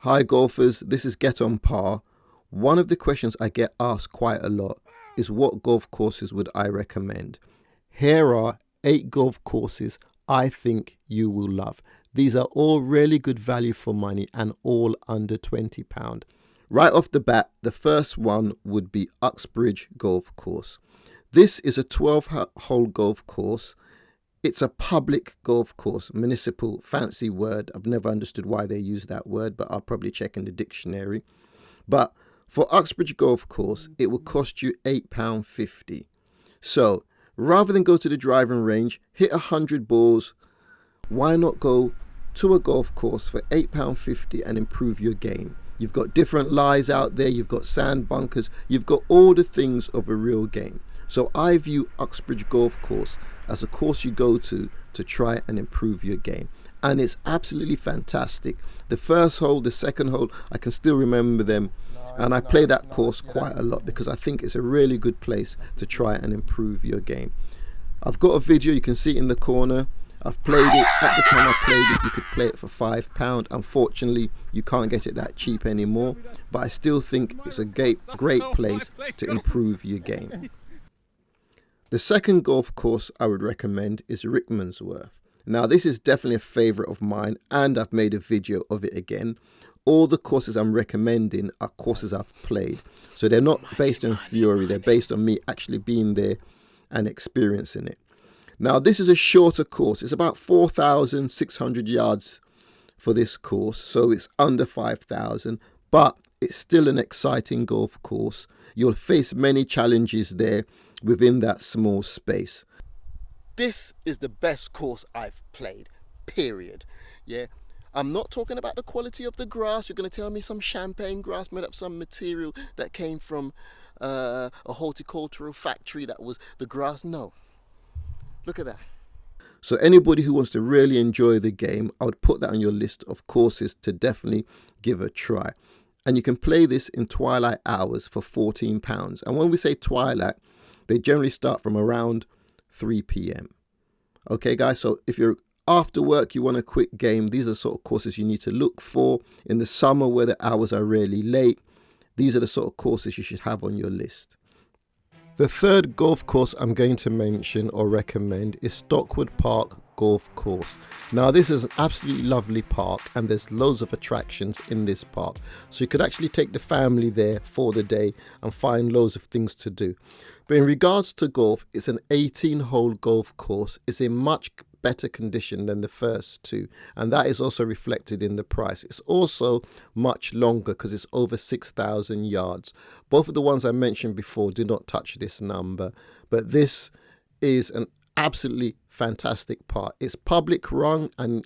Hi golfers, this is Get On Par. One of the questions I get asked quite a lot is what golf courses would I recommend? Here are 8 golf courses I think you will love. These are all really good value for money and all under £20. Right off the bat, the first one would be Axbridge Golf Course. This is a 12-hole golf course. It's a public golf course, municipal, fancy word. I've never understood why they use that word, but I'll probably check in the dictionary. But for Axbridge Golf Course, it will cost you £8.50. So rather than go to the driving range, hit 100 balls, why not go to a golf course for £8.50 and improve your game? You've got different lies out there, you've got sand bunkers, you've got all the things of a real game. So I view Axbridge Golf Course as a course you go to try and improve your game. And it's absolutely fantastic. The first hole, the second hole, I can still remember them. And I play that course quite a lot because I think it's a really good place to try and improve your game. I've got a video, you can see it in the corner. I've played it. At the time I played it, you could play it for £5. Unfortunately, you can't get it that cheap anymore. But I still think it's a great place to improve your game. The second golf course I would recommend is Rickmansworth. Now this is definitely a favourite of mine and I've made a video of it again. All the courses I'm recommending are courses I've played. So they're not based on theory, they're based on me actually being there and experiencing it. Now this is a shorter course, it's about 4,600 yards for this course, so it's under 5,000, but it's still an exciting golf course. You'll face many challenges there within that small space. This is the best course I've played, period. Yeah, I'm not talking about the quality of the grass. You're going to tell me some champagne grass made of some material that came from a horticultural factory that was the grass. No, look at that. So anybody who wants to really enjoy the game, I would put that on your list of courses to definitely give a try. And you can play this in twilight hours for £14. And when we say twilight, they generally start from around 3 p.m. Okay, guys, so if you're after work, you want a quick game, these are the sort of courses you need to look for. In the summer where the hours are really late, these are the sort of courses you should have on your list. The third golf course I'm going to mention or recommend is Stockwood Park Golf Course. Now this is an absolutely lovely park and there's loads of attractions in this park. So you could actually take the family there for the day and find loads of things to do. But in regards to golf, it's an 18-hole golf course. It's in much better condition than the first two, and that is also reflected in the price. It's also much longer because it's over 6,000 yards. Both of the ones I mentioned before do not touch this number, but this is an absolutely fantastic park. It's public run and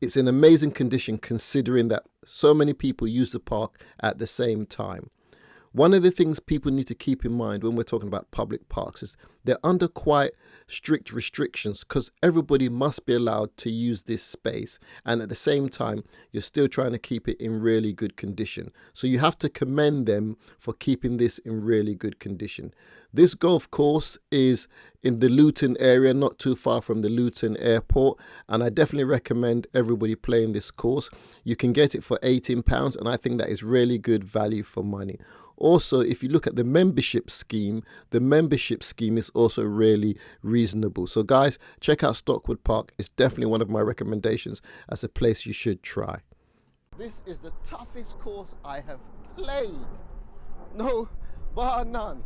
it's in amazing condition considering that so many people use the park at the same time. One of the things people need to keep in mind when we're talking about public parks is they're under quite strict restrictions because everybody must be allowed to use this space, and at the same time you're still trying to keep it in really good condition. So you have to commend them for keeping this in really good condition. This golf course is in the Luton area, not too far from the Luton airport, and I definitely recommend everybody playing this course. You can get it for £18 and I think that is really good value for money. Also, if you look at the membership scheme is also really reasonable. So guys, check out Stockwood Park. It's definitely one of my recommendations as a place you should try. This is the toughest course I have played. No, bar none.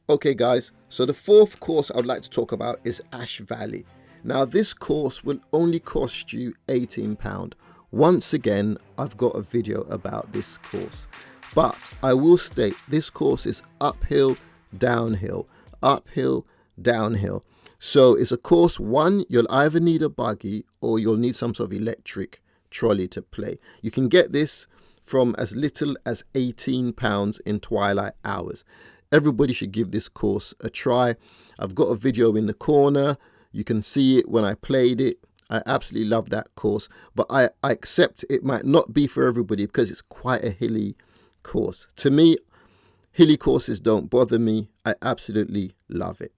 Okay guys, so the fourth course I would like to talk about is Ash Valley. Now this course will only cost you £18. Once again, I've got a video about this course. But I will state this course is uphill, downhill, uphill, downhill. So it's a course, one, you'll either need a buggy or you'll need some sort of electric trolley to play. You can get this from as little as £18 in twilight hours. Everybody should give this course a try. I've got a video in the corner. You can see it when I played it. I absolutely love that course. But I accept it might not be for everybody because it's quite a hilly course. To me, hilly courses don't bother me. I absolutely love it.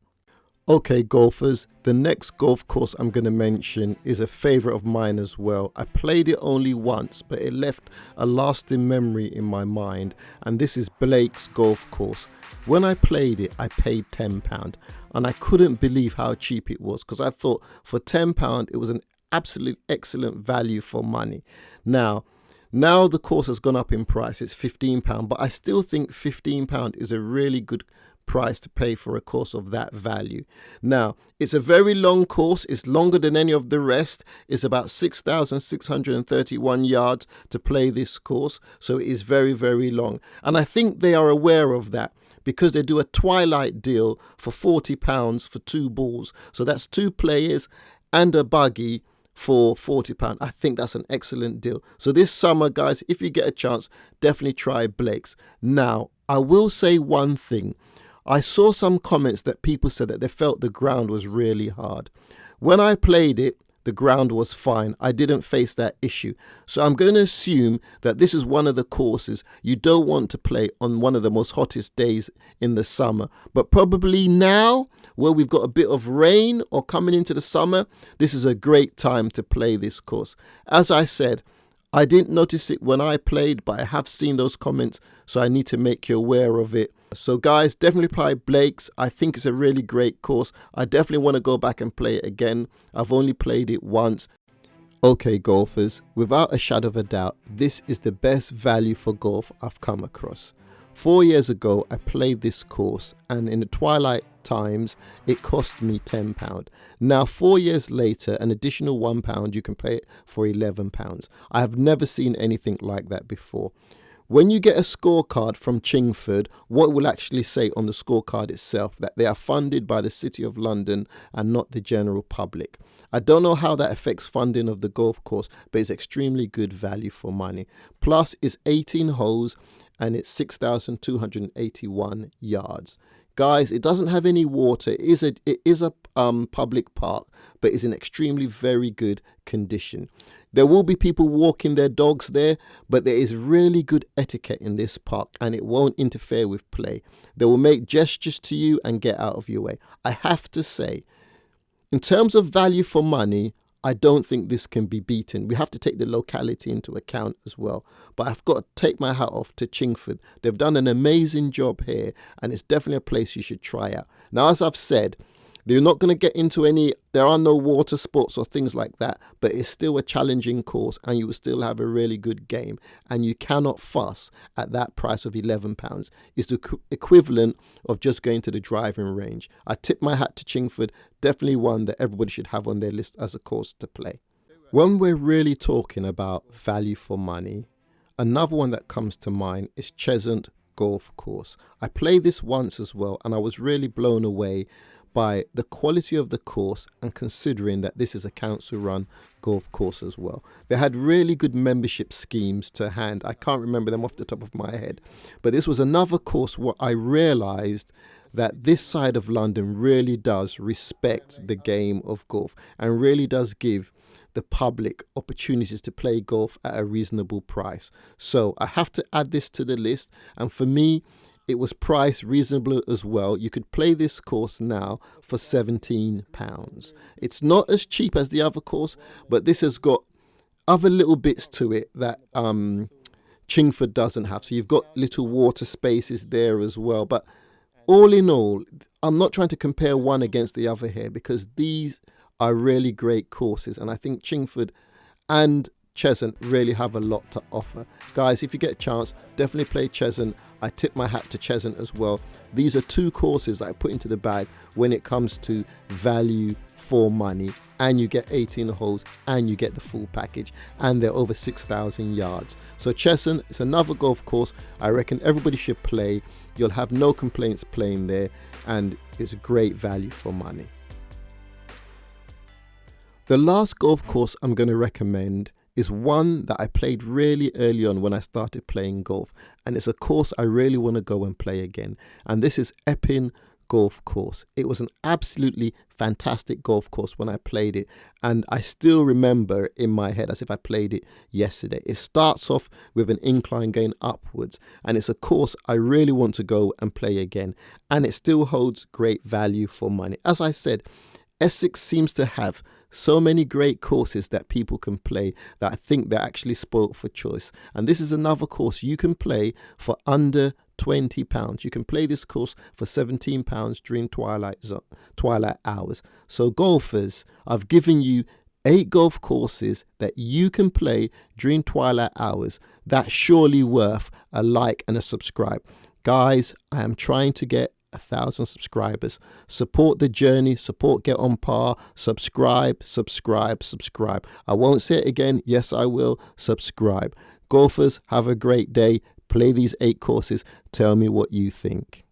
Okay, golfers, the next golf course I'm going to mention is a favourite of mine as well. I played it only once, but it left a lasting memory in my mind, and this is Blake's golf course. When I played it, I paid £10, and I couldn't believe how cheap it was, because I thought for £10 it was an absolute excellent value for money. Now the course has gone up in price, it's £15, but I still think £15 is a really good price to pay for a course of that value. Now, it's a very long course. It's longer than any of the rest. It's about 6,631 yards to play this course. So it is very, very long. And I think they are aware of that, because they do a twilight deal for £40 for 2 balls. So that's 2 players and a buggy for £40. I think that's an excellent deal. So this summer, guys, if you get a chance, definitely try Blake's. Now, I will say one thing. I saw some comments that people said that they felt the ground was really hard. When I played it, the ground was fine. I didn't face that issue. So I'm going to assume that this is one of the courses you don't want to play on one of the most hottest days in the summer. But probably now, where we've got a bit of rain or coming into the summer, this is a great time to play this course. As I said, I didn't notice it when I played, but I have seen those comments, so I need to make you aware of it. So guys, definitely play Blake's. I think it's a really great course. I definitely want to go back and play it again. I've only played it once. Okay, golfers, without a shadow of a doubt, this is the best value for golf I've come across. 4 years ago, I played this course, and in the twilight times, it cost me £10. Now, 4 years later, an additional £1, you can play it for £11. I have never seen anything like that before. When you get a scorecard from Chingford, what it will actually say on the scorecard itself, that they are funded by the City of London and not the general public. I don't know how that affects funding of the golf course, but it's extremely good value for money. Plus, it's 18 holes and it's 6,281 yards. Guys, it doesn't have any water. It is a public park, but it's in extremely very good condition. There will be people walking their dogs there, but there is really good etiquette in this park, and it won't interfere with play. They will make gestures to you and get out of your way. I have to say, in terms of value for money, I don't think this can be beaten. We have to take the locality into account as well. But I've got to take my hat off to Chingford. They've done an amazing job here, and it's definitely a place you should try out. Now, as I've said, they're not going to get into there are no water sports or things like that, but it's still a challenging course, and you will still have a really good game. And you cannot fuss at that price of £11. It's the equivalent of just going to the driving range. I tip my hat to Chingford, definitely one that everybody should have on their list as a course to play. When we're really talking about value for money, another one that comes to mind is Cheshunt Golf Course. I played this once as well, and I was really blown away by the quality of the course, and considering that this is a council run golf course as well. They had really good membership schemes to hand. I can't remember them off the top of my head, but this was another course where I realized that this side of London really does respect the game of golf and really does give the public opportunities to play golf at a reasonable price. So I have to add this to the list, and for me, it was priced reasonable as well. You could play this course now for £17. It's not as cheap as the other course, but this has got other little bits to it that Chingford doesn't have. So you've got little water spaces there as well. But all in all, I'm not trying to compare one against the other here, because these are really great courses, and I think Chingford and Cheshunt really have a lot to offer. Guys, if you get a chance, definitely play Cheshunt. I tip my hat to Cheshunt as well. These are 2 courses that I put into the bag when it comes to value for money, and you get 18 holes and you get the full package, and they're over 6,000 yards. So Cheshunt is another golf course I reckon everybody should play. You'll have no complaints playing there, and it's a great value for money. The last golf course I'm going to recommend is one that I played really early on when I started playing golf, and it's a course I really want to go and play again, and this is Epping golf course. It was an absolutely fantastic golf course when I played it, and I still remember in my head as if I played it yesterday. It starts off with an incline going upwards, and it's a course I really want to go and play again, and it still holds great value for money. As I said, Essex seems to have so many great courses that people can play that I think they're actually spoilt for choice. And this is another course you can play for under £20. You can play this course for £17 during twilight hours. So golfers, I've given you 8 golf courses that you can play during twilight hours. That's surely worth a like and a subscribe. Guys, I am trying to get 1,000 subscribers. Support the journey, support Get On Par, subscribe. I won't say it again. Yes, I will. Subscribe. Golfers, have a great day. Play these 8 courses. Tell me what you think.